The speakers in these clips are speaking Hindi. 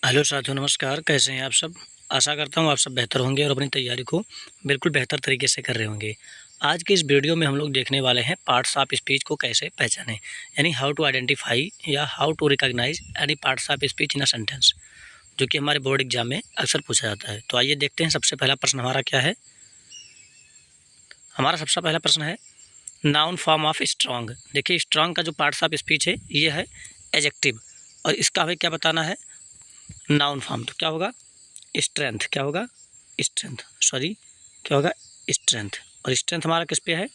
हेलो साथियों, नमस्कार। कैसे हैं आप सब? आशा करता हूँ आप सब बेहतर होंगे और अपनी तैयारी को बिल्कुल बेहतर तरीके से कर रहे होंगे। आज के इस वीडियो में हम लोग देखने वाले हैं पार्ट्स ऑफ स्पीच को कैसे पहचानें, यानी हाउ टू आइडेंटिफाई या how to recognise any parts of speech in a sentence, जो कि हमारे बोर्ड एग्जाम में अक्सर पूछा जाता है। तो आइए देखते हैं सबसे पहला प्रश्न हमारा क्या है। हमारा सबसे पहला प्रश्न है नाउन फॉर्म ऑफ स्ट्रॉन्ग। देखिए, स्ट्रॉन्ग का जो पार्ट्स ऑफ स्पीच है ये है एडजेक्टिव, और इसका हमें क्या बताना है, नाउन फॉर्म। तो क्या होगा, स्ट्रेंथ। क्या होगा, स्ट्रेंथ, सॉरी, क्या होगा, स्ट्रेंथ। और स्ट्रेंथ हमारा किस पे है,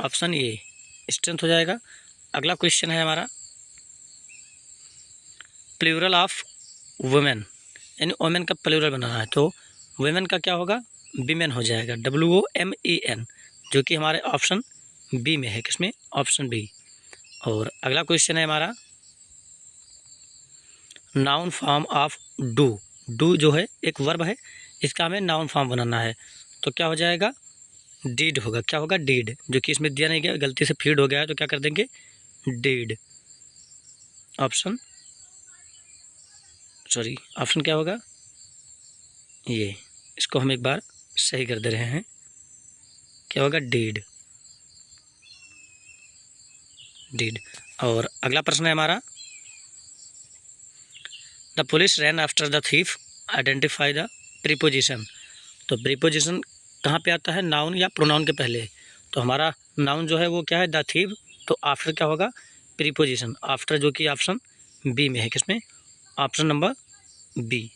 ऑप्शन ए, स्ट्रेंथ हो जाएगा। अगला क्वेश्चन है हमारा प्लूरल ऑफ वुमेन, यानी वुमेन का प्लूरल बनाना है। तो वुमेन का क्या होगा, विमेन हो जाएगा, WOMEN, जो कि हमारे ऑप्शन बी में है। किसमें, ऑप्शन बी। और अगला क्वेश्चन है हमारा noun form of do. Do जो है एक वर्ब है, इसका हमें नाउन फॉर्म बनाना है। तो क्या हो जाएगा, डीड होगा। क्या होगा, डीड, जो कि इसमें दिया नहीं गया, गलती से फीड हो गया है, तो क्या कर देंगे, डीड। ऑप्शन, सॉरी, ऑप्शन क्या होगा, ये, इसको हम एक बार सही कर दे रहे हैं। क्या होगा, डीड, डीड। और अगला प्रश्न है हमारा the police rain after the thief, identify the preposition. तो प्रीपोजिशन कहाँ पे आता है, नाउन या प्रोनाउन के पहले। तो हमारा नाउन जो है वो क्या है, द थीव। तो आफ्टर क्या होगा, प्रीपोजिशन, आफ्टर, जो कि ऑप्शन बी में है। किसमें, ऑप्शन नंबर बी।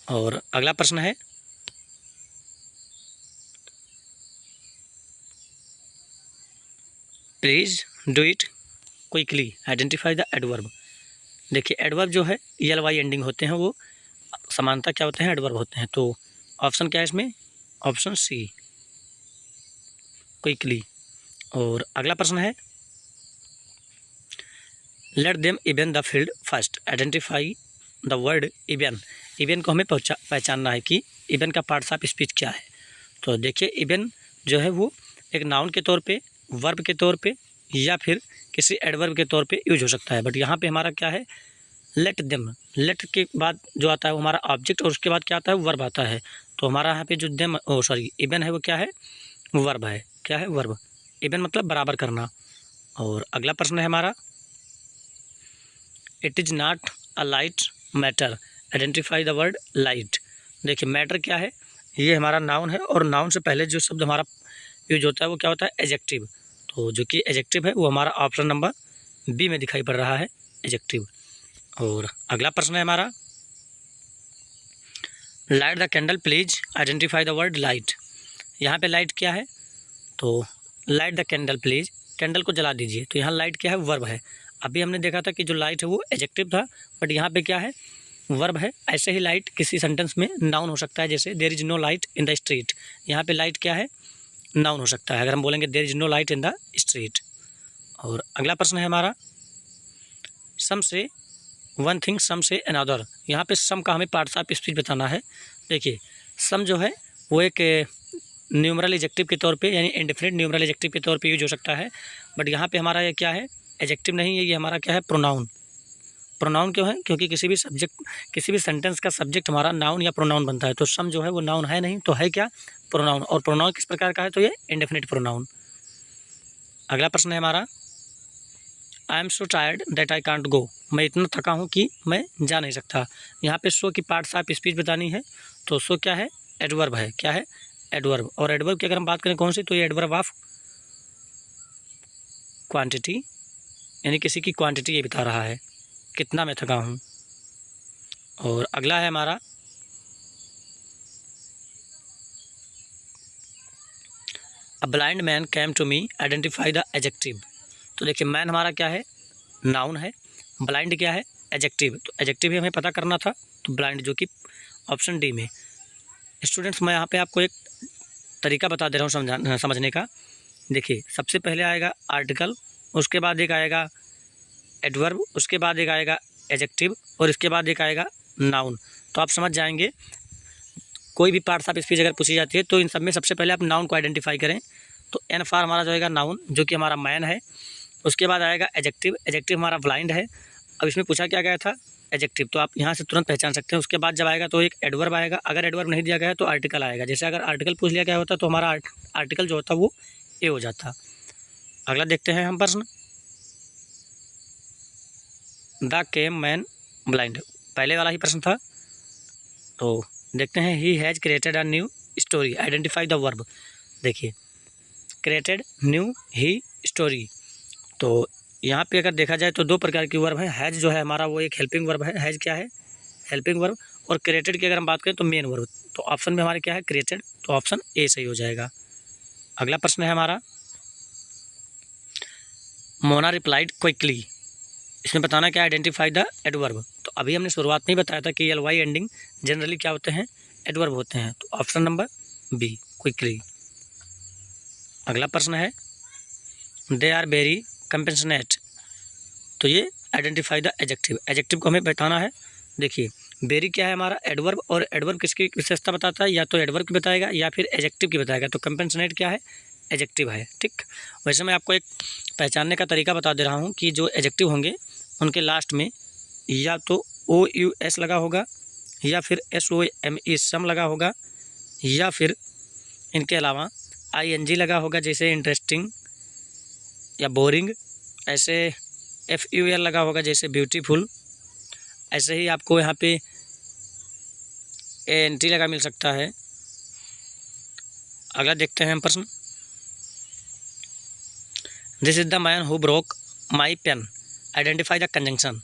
और अगला प्रश्न है please do it quickly, identify the adverb. देखिए, एडवर्ब जो है ELY एंडिंग होते हैं, वो समानता क्या होते हैं, एडवर्ब होते हैं। तो ऑप्शन क्या है इसमें, ऑप्शन सी, क्विकली। और अगला प्रश्न है let them even the field first, identify the word even. Even को हमें पहचानना है कि इवेन का पार्ट्स ऑफ स्पीच क्या है। तो देखिए, इवेन जो है वो एक नाउन के तौर पे, वर्ब के तौर पे, या फिर किसी एडवर्ब के तौर पे यूज हो सकता है। बट यहाँ पे हमारा क्या है, लेट देम। लेट के बाद जो आता है वो हमारा ऑब्जेक्ट, और उसके बाद क्या आता है, वर्ब आता है। तो हमारा यहाँ पे जो देम, सॉरी, इवेन है वो क्या है, वर्ब है। क्या है, वर्ब। इवेन मतलब बराबर करना। और अगला प्रश्न है हमारा it is not a light matter, identify the word light. देखिए, मैटर क्या है, ये हमारा नाउन है, और नाउन से पहले जो शब्द हमारा यूज होता है वो क्या होता है, एडजेक्टिव। तो जो कि एडजेक्टिव है वो हमारा ऑप्शन नंबर बी में दिखाई पड़ रहा है, एडजेक्टिव। और अगला प्रश्न है हमारा light the candle please, identify the word light. यहाँ पे लाइट क्या है, तो light the candle please, candle को जला दीजिए। तो यहाँ लाइट क्या है, वर्ब है। अभी हमने देखा था कि जो लाइट है वो एडजेक्टिव था, बट यहाँ पे क्या है, वर्ब है। ऐसे ही लाइट किसी सेंटेंस में नाउन हो सकता है, जैसे there is no light in the street. यहाँ पे लाइट क्या है, नाउन हो सकता है, अगर हम बोलेंगे there is no light in the street. और अगला प्रश्न है हमारा सम से वन थिंग, सम से अनदर। यहाँ पे सम का हमें पार्ट्स ऑफ स्पीच बताना है। देखिए, सम जो है वो एक न्यूमरल एडजेक्टिव के तौर पे, यानी इंडेफिनिट न्यूमरल एडजेक्टिव के तौर पे यूज हो सकता है। बट यहाँ पे हमारा ये क्या है, एडजेक्टिव नहीं है, ये हमारा क्या है, प्रोनाउन। प्रोनाउन क्यों है, क्योंकि किसी भी सब्जेक्ट, किसी भी सेंटेंस का सब्जेक्ट हमारा नाउन या प्रोनाउन बनता है। तो सम जो है वो नाउन है नहीं, तो है क्या, प्रोनाउन। और प्रोनाउन किस प्रकार का है, तो ये इंडेफिनिट प्रोनाउन। अगला प्रश्न है हमारा I am so tired that I can't go, मैं इतना थका हूँ कि मैं जा नहीं सकता। यहाँ पे सो की पार्ट्स ऑफ स्पीच बतानी है। तो सो क्या है, एडवर्ब है। क्या है, एडवर्ब। और एडवर्ब की अगर हम बात करें कौन सी, तो ये एडवर्ब ऑफ क्वांटिटी, यानी किसी की क्वांटिटी ये बता रहा है, कितना मैं थका हूँ। और अगला है हमारा a blind man came to me, identify the adjective. तो देखिए, मैन हमारा क्या है, नाउन है, ब्लाइंड क्या है, एडजेक्टिव। तो एडजेक्टिव ही हमें पता करना था, तो ब्लाइंड, जो कि ऑप्शन डी में। स्टूडेंट्स, मैं यहाँ पे आपको एक तरीका बता दे रहा हूँ समझने का। देखिए, सबसे पहले आएगा आर्टिकल, उसके बाद एक आएगा एडवर्ब, उसके बाद एक आएगा एडजेक्टिव, और इसके बाद एक आएगा नाउन। तो आप समझ जाएंगे, कोई भी पार्ट्स ऑफ स्पीच अगर पूछी जाती है तो इन सब में सबसे पहले आप नाउन को आइडेंटिफाई करें। तो एन फॉर हमारा जो है नाउन, जो कि हमारा मैन है। उसके बाद आएगा एडजेक्टिव, एडजेक्टिव हमारा ब्लाइंड है। अब इसमें पूछा क्या गया था, एडजेक्टिव, तो आप यहाँ से तुरंत पहचान सकते हैं। उसके बाद जब आएगा तो एक एडवर्ब आएगा, अगर एडवर्ब नहीं दिया गया है तो आर्टिकल आएगा। जैसे अगर आर्टिकल पूछ लिया गया होता तो हमारा आर्टिकल जो होता वो ए हो जाता। अगला देखते हैं हम प्रश्न, द केम मैन ब्लाइंड, पहले वाला ही प्रश्न था। तो देखते हैं, he has created a new story, identify the verb. देखिए, क्रिएटेड, न्यू, ही, स्टोरी। तो यहाँ पे अगर देखा जाए तो दो प्रकार की वर्ब है। हैज़ जो है हमारा वो एक हेल्पिंग वर्ब है, हैज़ क्या है, हेल्पिंग वर्ब। और क्रिएटेड की अगर हम बात करें तो मेन वर्ब। तो ऑप्शन में हमारे क्या है, क्रिएटेड, तो ऑप्शन ए सही हो जाएगा। अगला प्रश्न है हमारा, मोना रिप्लाइड क्विकली, इसमें बताना क्या, आइडेंटिफाई द एडवर्ब। तो अभी हमने शुरुआत में ही बताया था कि एल वाई एंडिंग जनरली क्या होते हैं, एडवर्ब होते हैं। तो ऑप्शन नंबर बी, क्विकली। अगला प्रश्न है, दे आर वेरी कंपेशनेट, तो ये आइडेंटिफाई द एडजेक्टिव, एडजेक्टिव को हमें बताना है। देखिए, वेरी क्या है हमारा एडवर्ब, और एडवर्ब किसकी विशेषता बताता है, या तो एडवर्ब की बताएगा या फिर एडजेक्टिव की बताएगा। तो कंपेशनेट क्या है, एडजेक्टिव है। ठीक, वैसे मैं आपको एक पहचानने का तरीका बता दे रहा हूँ कि जो एडजेक्टिव होंगे उनके लास्ट में या तो ओ यू एस लगा होगा, या फिर एस ओ एम ई सम लगा होगा, या फिर इनके अलावा आई एन जी लगा होगा, जैसे इंटरेस्टिंग या बोरिंग। ऐसे एफ यू एल लगा होगा, जैसे ब्यूटीफुल। ऐसे ही आपको यहाँ पे ए एन टी लगा मिल सकता है। अगला देखते हैं हम प्रश्न, this is the man who broke my pen, identify the conjunction.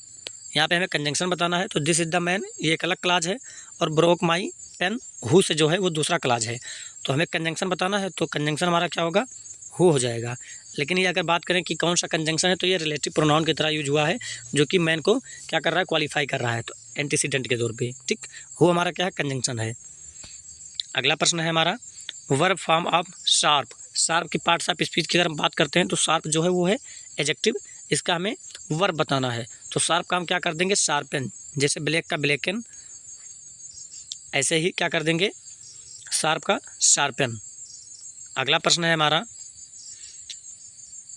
यहाँ पे हमें कंजंक्शन बताना है। तो दिस इज द मैन ये एक अलग क्लाज है, और ब्रोक माई पेन हु से जो है वो दूसरा क्लाज है। तो हमें कंजंक्शन बताना है, तो कंजंक्शन हमारा क्या होगा, हु हो जाएगा। लेकिन ये अगर बात करें कि कौन सा कंजंक्शन है, तो ये रिलेटिव प्रोनाउन की तरह यूज हुआ है, जो कि मैन को क्या कर रहा है, क्वालिफाई कर रहा है, तो एंटीसीडेंट के तौर पे। ठीक, हु हमारा क्या है, कंजंक्शन है। अगला प्रश्न है हमारा, verb form of sharp, sharp की पार्ट्स ऑफ स्पीच की अगर हम बात करते हैं तो शार्प जो है वो है एडजेक्टिव, इसका हमें वर्ब बताना है। तो शार्प का हम क्या कर देंगे, शार्पन, जैसे ब्लैक का ब्लैकन, ऐसे ही क्या कर देंगे, शार्प का शार्पन। अगला प्रश्न है हमारा,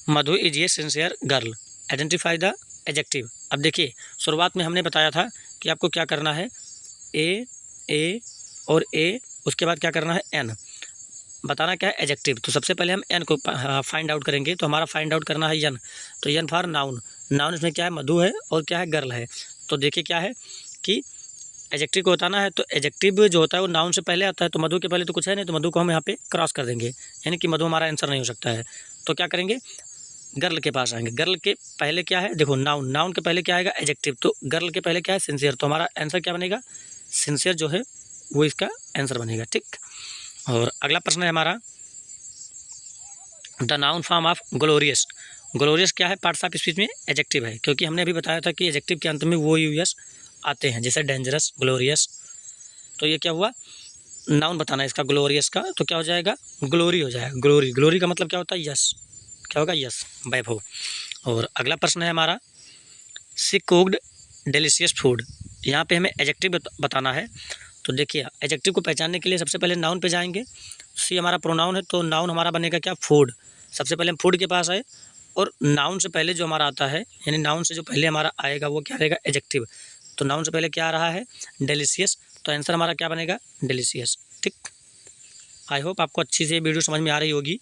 Madhu is a sincere girl, identify the adjective. अब देखिए, शुरुआत में हमने बताया था कि आपको क्या करना है, ए और ए, उसके बाद क्या करना है, एन, बताना क्या है, एडजेक्टिव। तो सबसे पहले हम एन को फाइंड आउट करेंगे। तो हमारा फाइंड आउट करना है यन, तो यन फॉर नाउन, नाउन इसमें क्या है, मधु है, और क्या है, गर्ल है। तो देखिए क्या है कि एडजेक्टिव को बताना है, तो एडजेक्टिव जो होता है वो नाउन से पहले आता है। तो मधु के पहले तो कुछ है नहीं, तो मधु को हम यहाँ पे क्रॉस कर देंगे, यानी कि मधु हमारा आंसर नहीं हो सकता है। तो क्या करेंगे, गर्ल के पास आएंगे। गर्ल के पहले क्या है, देखो नाउन, नाउन के पहले क्या आएगा, एडजेक्टिव। तो गर्ल के पहले क्या है, सिंसियर, तो हमारा आंसर क्या बनेगा, सिंसियर जो है वो इसका आंसर बनेगा। ठीक, और अगला प्रश्न है हमारा, the noun form of glorious, glorious क्या है, पार्ट्स ऑफ स्पीच में एडजेक्टिव है, क्योंकि हमने अभी बताया था कि एडजेक्टिव के अंत में वो यू एस आते हैं, जैसे डेंजरस, ग्लोरियस। तो ये क्या हुआ, नाउन बताना है इसका, ग्लोरियस का, तो क्या हो जाएगा, ग्लोरी हो जाएगा। ग्लोरी, ग्लोरी का मतलब क्या होता है, यस, क्या होगा, यस, वैभव। और अगला प्रश्न है हमारा, शी कुक्ड डिलीशियस फूड, यहाँ पे हमें एडजेक्टिव बताना है। तो देखिए, एडजेक्टिव को पहचानने के लिए सबसे पहले नाउन पे जाएंगे। सी हमारा प्रोनाउन है, तो नाउन हमारा बनेगा क्या, फूड। सबसे पहले हम फूड के पास आए, और नाउन से पहले जो हमारा आता है, यानी नाउन से जो पहले हमारा आएगा वो क्या रहेगा, एडजेक्टिव। तो नाउन से पहले क्या आ रहा है, डिलीशियस, तो आंसर हमारा क्या बनेगा, डिलीशियस। ठीक, आई होप आपको अच्छी से वीडियो समझ में आ रही होगी।